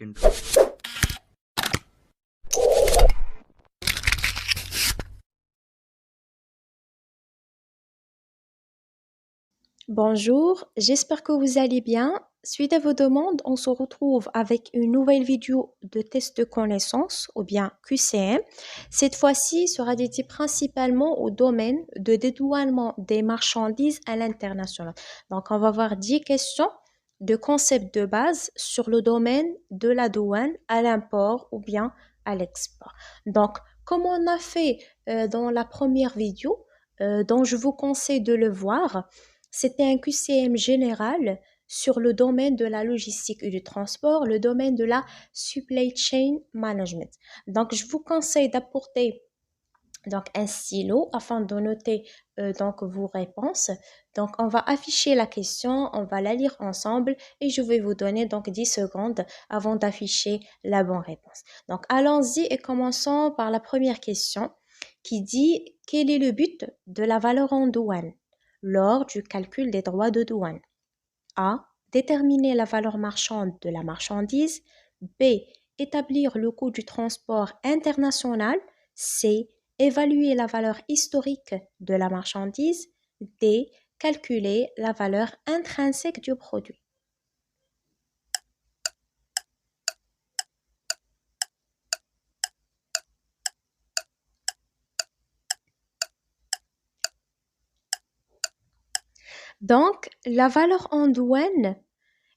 Intro. Bonjour, j'espère que vous allez bien. Suite à vos demandes, on se retrouve avec une nouvelle vidéo de test de connaissances ou bien QCM. Cette fois-ci sera dédiée principalement au domaine de dédouanement des marchandises à l'international. Donc, on va voir 10 questions de concepts de base sur le domaine de la douane à l'import ou bien à l'export. Donc, comme on a fait dans la première vidéo, dont je vous conseille de le voir, c'était un QCM général sur le domaine de la logistique et du transport, le domaine de la supply chain management. Donc, je vous conseille d'apporter donc un stylo afin de noter donc vos réponses. Donc, on va afficher la question, on va la lire ensemble et je vais vous donner donc 10 secondes avant d'afficher la bonne réponse. Donc, allons-y et commençons par la première question qui dit quel est le but de la valeur en douane lors du calcul des droits de douane? A. Déterminer la valeur marchande de la marchandise. B. Établir le coût du transport international. C. Évaluer la valeur historique de la marchandise. D. Calculer la valeur intrinsèque du produit. Donc, la valeur en douane,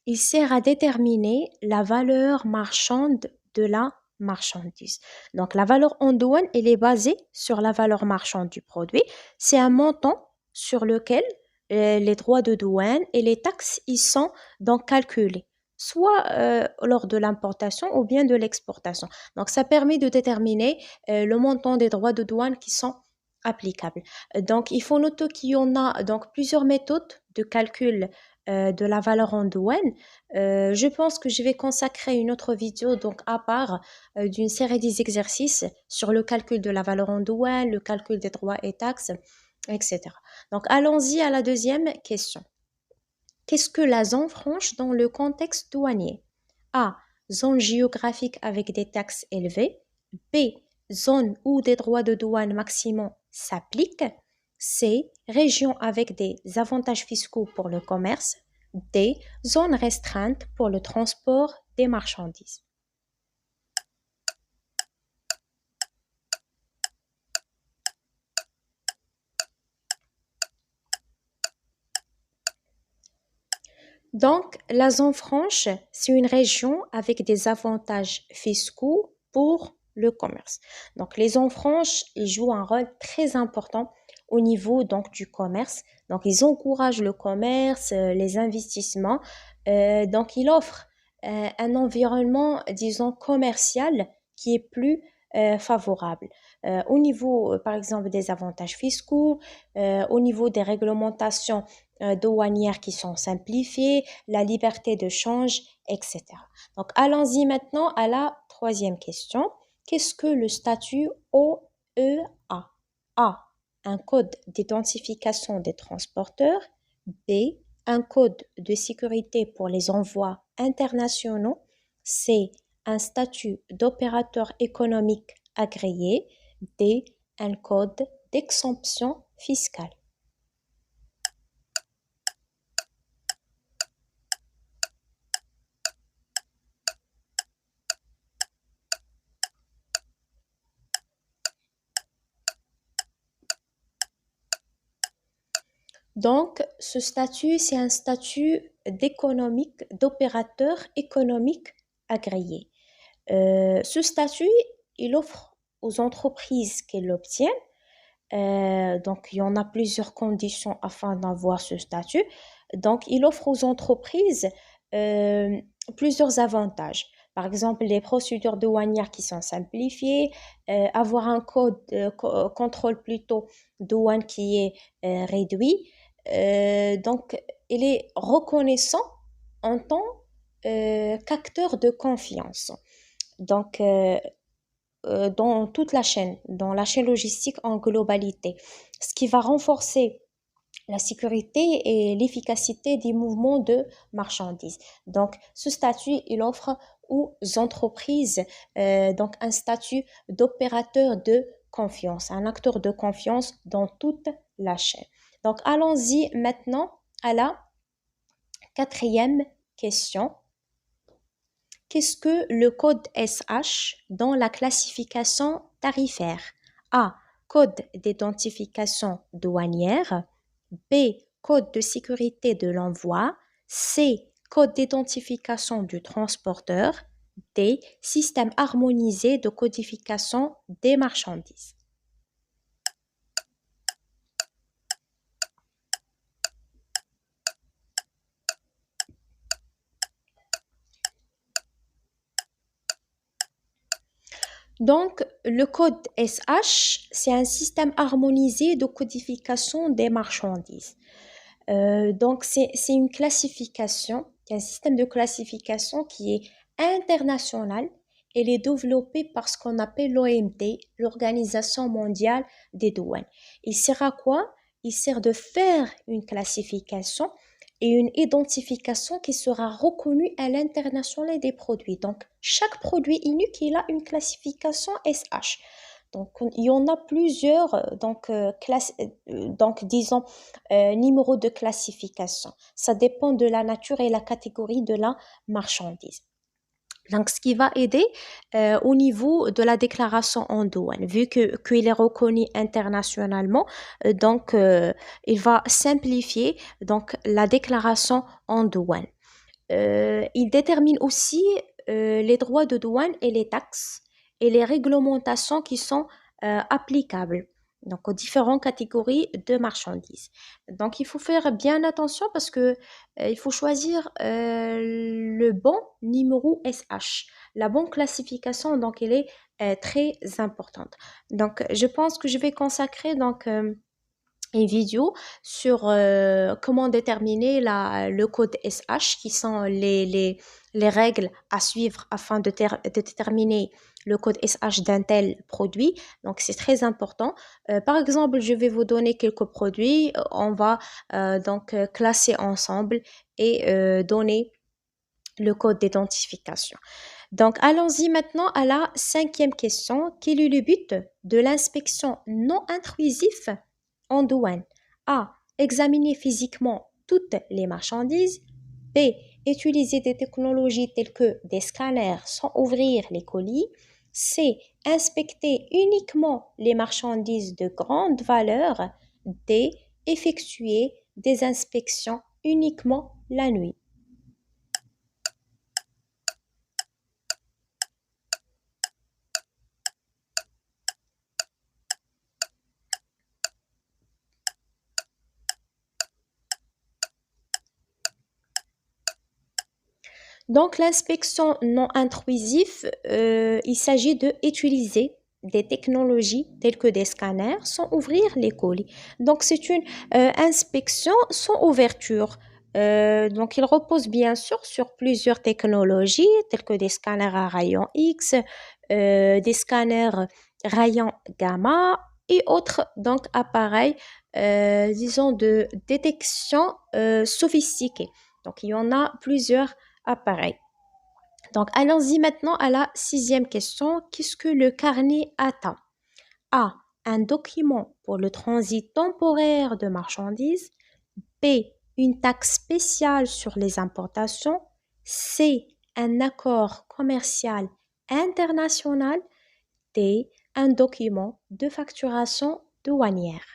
il sert à déterminer la valeur marchande de la marchandise. Donc, la valeur en douane, elle est basée sur la valeur marchande du produit. C'est un montant sur lequel les droits de douane et les taxes y sont donc calculés, soit lors de l'importation ou bien de l'exportation. Donc, ça permet de déterminer le montant des droits de douane qui sont applicables. Donc, il faut noter qu'il y en a donc plusieurs méthodes de calcul de la valeur en douane. Je pense que je vais consacrer une autre vidéo donc à part d'une série des exercices sur le calcul de la valeur en douane, le calcul des droits et taxes, etc. Donc allons-y à la deuxième question. Qu'est-ce que la zone franche dans le contexte douanier? A. Zone géographique avec des taxes élevées. B. Zone où des droits de douane maximaux s'appliquent. C. Région avec des avantages fiscaux pour le commerce. D. Zone restreinte pour le transport des marchandises. Donc, la zone franche, c'est une région avec des avantages fiscaux pour le commerce. Donc, les zones franches, ils jouent un rôle très important au niveau donc du commerce. Donc, ils encouragent le commerce, les investissements. Donc, ils offrent un environnement, disons, commercial qui est plus favorable. Au niveau, par exemple, des avantages fiscaux, au niveau des réglementations douanières qui sont simplifiées, la liberté de change, etc. Donc, allons-y maintenant à la troisième question. Qu'est-ce que le statut OEA? A. Un code d'identification des transporteurs. B. Un code de sécurité pour les envois internationaux. C. Un statut d'opérateur économique agréé. D. Un code d'exemption fiscale. Donc, ce statut, c'est un statut d'opérateur économique agréé. Ce statut, il offre aux entreprises qui l'obtiennent, donc il y en a plusieurs conditions afin d'avoir ce statut. Donc, il offre aux entreprises euh, plusieurs avantages. Par exemple, les procédures douanières qui sont simplifiées, avoir un code contrôle plutôt douane qui est réduit. Donc, il est reconnaissant en tant qu'acteur de confiance. Donc, dans toute la chaîne, dans la chaîne logistique en globalité, ce qui va renforcer la sécurité et l'efficacité des mouvements de marchandises. Donc, ce statut, il offre aux entreprises, donc un statut d'opérateur de confiance, un acteur de confiance dans toute la chaîne. Donc allons-y maintenant à la quatrième question. Qu'est-ce que le code SH dans la classification tarifaire? A. Code d'identification douanière. B. Code de sécurité de l'envoi. C. Code d'identification du transporteur. D. Système harmonisé de codification des marchandises. Donc, le code SH, c'est un système harmonisé de codification des marchandises. Donc, c'est une classification, un système de classification qui est international. Elle est développée par ce qu'on appelle l'OMD, l'Organisation mondiale des douanes. Il sert à quoi? Il sert de faire une classification et une identification qui sera reconnue à l'international des produits. Donc, chaque produit unique, il a une classification SH. Donc, il y en a plusieurs disons, numéros de classification. Ça dépend de la nature et la catégorie de la marchandise. Donc, ce qui va aider au niveau de la déclaration en douane, vu qu'il est reconnu internationalement, il va simplifier donc la déclaration en douane. Il détermine aussi les droits de douane et les taxes et les réglementations qui sont applicables donc aux différentes catégories de marchandises. Donc il faut faire bien attention parce que il faut choisir le bon numéro SH. La bonne classification donc elle est très importante. Donc je pense que je vais consacrer une vidéo sur comment déterminer le code SH, qui sont les règles à suivre afin de déterminer le code SH d'un tel produit. Donc, c'est très important. Par exemple, je vais vous donner quelques produits. On va classer ensemble et donner le code d'identification. Donc, allons-y maintenant à la cinquième question. Quel est le but de l'inspection non intrusive en douane? A. Examiner physiquement toutes les marchandises. B. Utiliser des technologies telles que des scanners sans ouvrir les colis. C. Inspecter uniquement les marchandises de grande valeur. D. Effectuer des inspections uniquement la nuit. Donc, l'inspection non intrusive, il s'agit d'utiliser des technologies telles que des scanners sans ouvrir les colis. Donc, c'est une inspection sans ouverture. Donc, il repose bien sûr sur plusieurs technologies telles que des scanners à rayon X, des scanners rayon gamma et autres donc appareils, disons, de détection sophistiqués. Donc, il y en a plusieurs appareil. Donc, allons-y maintenant à la sixième question. Qu'est-ce que le carnet ATA? A. Un document pour le transit temporaire de marchandises. B. Une taxe spéciale sur les importations. C. Un accord commercial international. D. Un document de facturation douanière.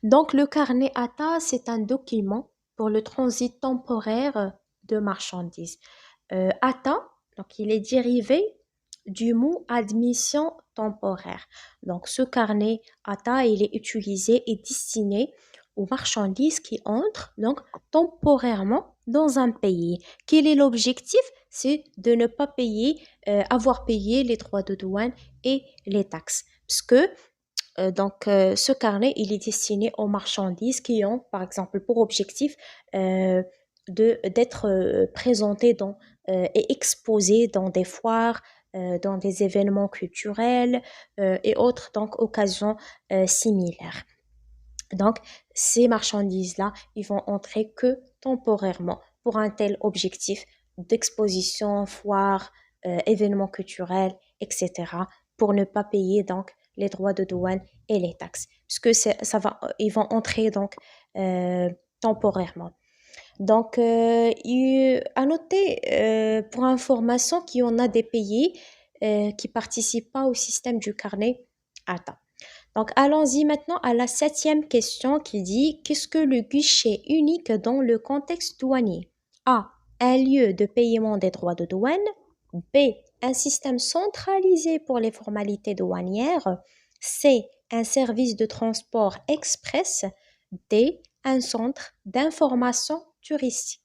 Donc, le carnet ATA, c'est un document pour le transit temporaire de marchandises. ATA, donc il est dérivé du mot admission temporaire. Donc, ce carnet ATA, il est utilisé et destiné aux marchandises qui entrent donc temporairement dans un pays. Quel est l'objectif? C'est de ne pas payer, avoir payé les droits de douane et les taxes. Parce que ce carnet, il est destiné aux marchandises qui ont, par exemple, pour objectif d'être présenté et exposé dans des foires, dans des événements culturels et autres donc occasions similaires. Donc, ces marchandises-là, ils vont entrer que temporairement pour un tel objectif d'exposition, foire, événements culturels, etc., pour ne pas payer donc les droits de douane et les taxes, puisque ils vont entrer donc euh, temporairement. Donc, à noter pour information qu'il y en a des pays qui participent pas au système du carnet ATA. Donc, allons-y maintenant à la septième question qui dit qu'est-ce que le guichet unique dans le contexte douanier? A. Un lieu de paiement des droits de douane. B. Un système centralisé pour les formalités douanières. C. Un service de transport express. D. Un centre d'information touristique.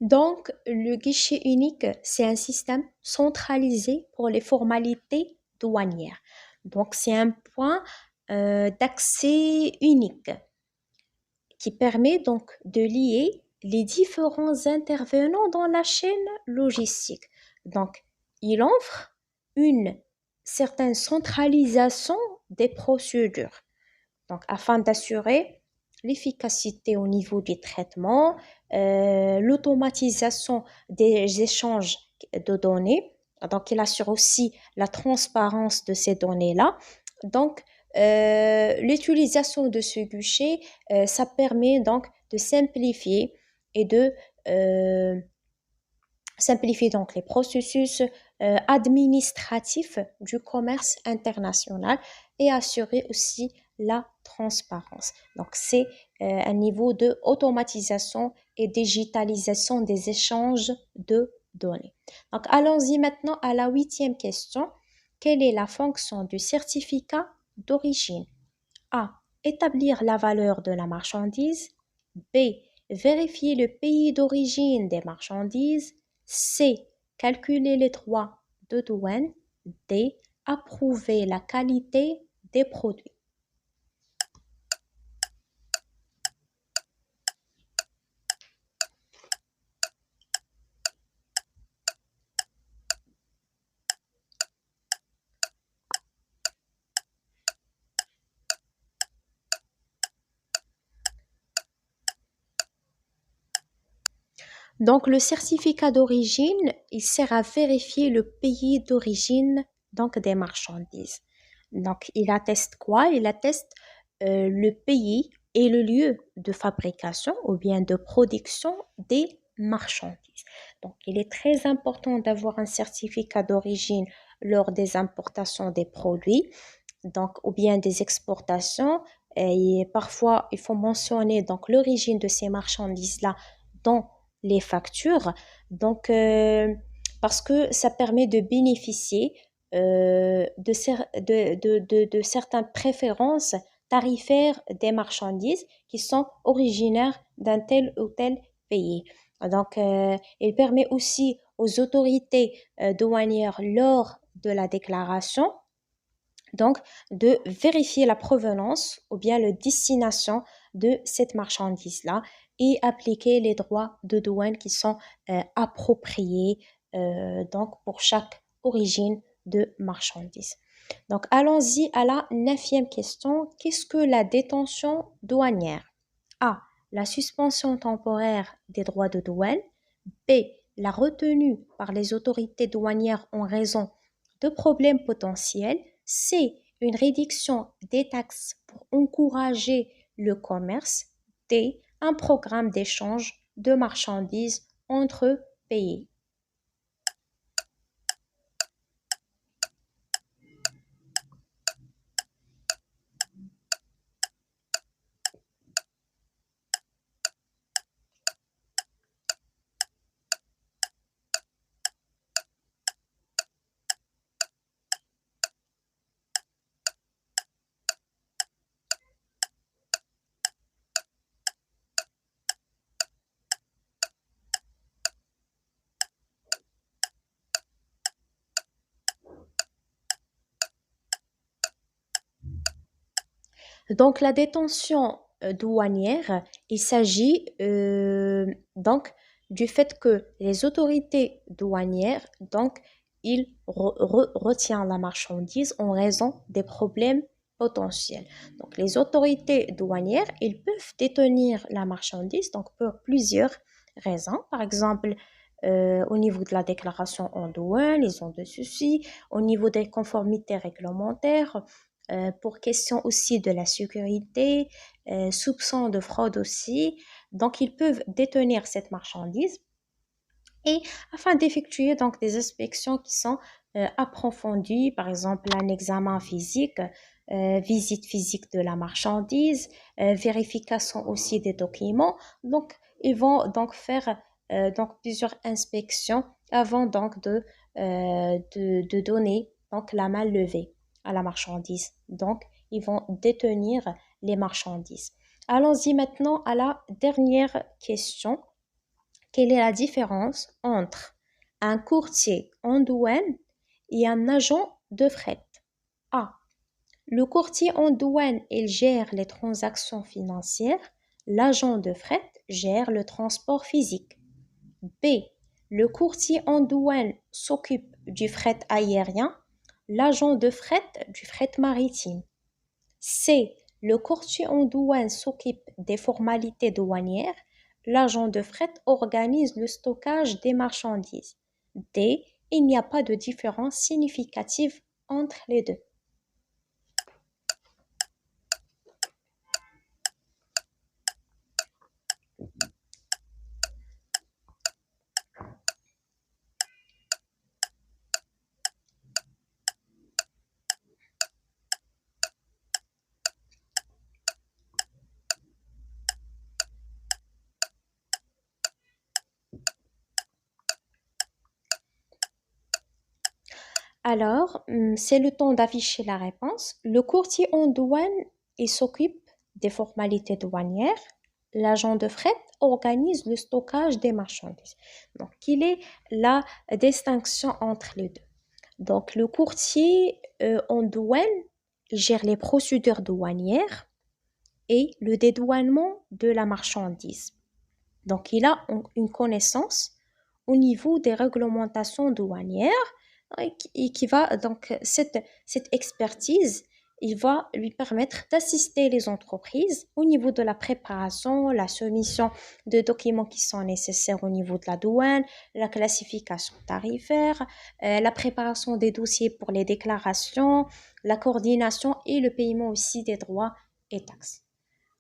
Donc, le guichet unique, c'est un système centralisé pour les formalités douanières. Donc, c'est un point d'accès unique qui permet donc de lier les différents intervenants dans la chaîne logistique. Donc, il offre une certaine centralisation des procédures. Donc, afin d'assurer l'efficacité au niveau du traitement, l'automatisation des échanges de données. Donc, il assure aussi la transparence de ces données-là. Donc, l'utilisation de ce guichet, ça permet donc de et de euh, simplifier donc les processus administratifs du commerce international et assurer aussi la transparence. Donc, c'est un niveau de automatisation et digitalisation des échanges de données. Donc, allons-y maintenant à la huitième question. Quelle est la fonction du certificat d'origine? A. Établir la valeur de la marchandise. B. Vérifier le pays d'origine des marchandises. C. Calculer les droits de douane. D. Approuver la qualité des produits. Donc, le certificat d'origine, il sert à vérifier le pays d'origine donc des marchandises. Donc, il atteste quoi? Il atteste le pays et le lieu de fabrication ou bien de production des marchandises. Donc, il est très important d'avoir un certificat d'origine lors des importations des produits, donc ou bien des exportations. Et parfois, il faut mentionner donc l'origine de ces marchandises-là dans les factures. Donc, parce que ça permet de bénéficier de certaines préférences tarifaires des marchandises qui sont originaires d'un tel ou tel pays. Donc, il permet aussi aux autorités douanières lors de la déclaration donc de vérifier la provenance ou bien la destination de cette marchandise-là et appliquer les droits de douane qui sont appropriés donc pour chaque origine de marchandise. Donc allons-y à la neuvième question. Qu'est-ce que la détention douanière? A. La suspension temporaire des droits de douane. B. La retenue par les autorités douanières en raison de problèmes potentiels. C. Une réduction des taxes pour encourager le commerce. D. Un programme d'échange de marchandises entre pays. Donc, la détention douanière, il s'agit donc du fait que les autorités douanières, donc, ils retiennent la marchandise en raison des problèmes potentiels. Donc, les autorités douanières, ils peuvent détenir la marchandise donc pour plusieurs raisons. Par exemple, au niveau de la déclaration en douane, ils ont des soucis. Au niveau des conformités réglementaires, pour question aussi de la sécurité, soupçon de fraude aussi. Donc, ils peuvent détenir cette marchandise et afin d'effectuer donc des inspections qui sont approfondies, par exemple un examen physique, visite physique de la marchandise, vérification aussi des documents. Donc, ils vont donc faire donc plusieurs inspections avant donc de donner donc la main levée à la marchandise. Donc, ils vont détenir les marchandises. Allons-y maintenant à la dernière question. Quelle est la différence entre un courtier en douane et un agent de fret? A. Le courtier en douane, il gère les transactions financières. L'agent de fret gère le transport physique. B. Le courtier en douane s'occupe du fret aérien. L'agent de fret du fret maritime. C. Le courtier en douane s'occupe des formalités douanières. L'agent de fret organise le stockage des marchandises. D. Il n'y a pas de différence significative entre les deux. Alors, c'est le temps d'afficher la réponse. Le courtier en douane, il s'occupe des formalités douanières. L'agent de fret organise le stockage des marchandises. Donc, quelle est la distinction entre les deux? Donc, le courtier en douane, il gère les procédures douanières et le dédouanement de la marchandise. Donc, il a une connaissance au niveau des réglementations douanières et qui va, donc, cette expertise, il va lui permettre d'assister les entreprises au niveau de la préparation, la soumission de documents qui sont nécessaires au niveau de la douane, la classification tarifaire, la préparation des dossiers pour les déclarations, la coordination et le paiement aussi des droits et taxes.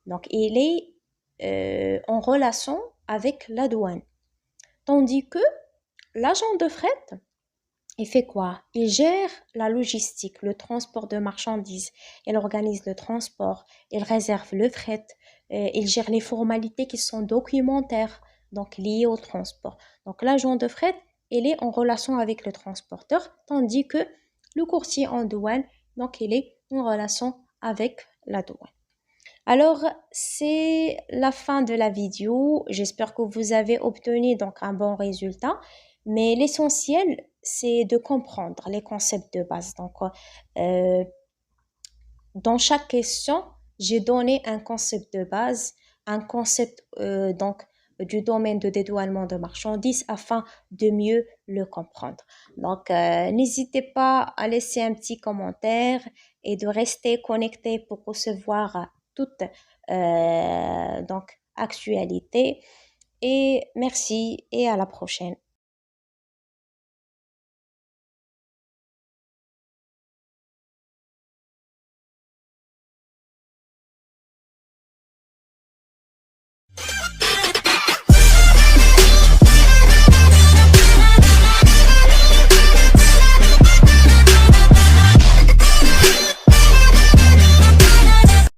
Donc, il est en relation avec la douane. Tandis que l'agent de fret, il fait quoi? Il gère la logistique, le transport de marchandises, il organise le transport, il réserve le fret, il gère les formalités qui sont documentaires, donc liées au transport. Donc l'agent de fret, il est en relation avec le transporteur, tandis que le courtier en douane, donc il est en relation avec la douane. Alors, c'est la fin de la vidéo. J'espère que vous avez obtenu donc un bon résultat. Mais l'essentiel, c'est de comprendre les concepts de base. Donc, euh, dans chaque question, j'ai donné un concept de base, un concept donc du domaine de dédouanement de marchandises afin de mieux le comprendre. Donc, n'hésitez pas à laisser un petit commentaire et de rester connecté pour recevoir toute donc actualité. Et merci et à la prochaine.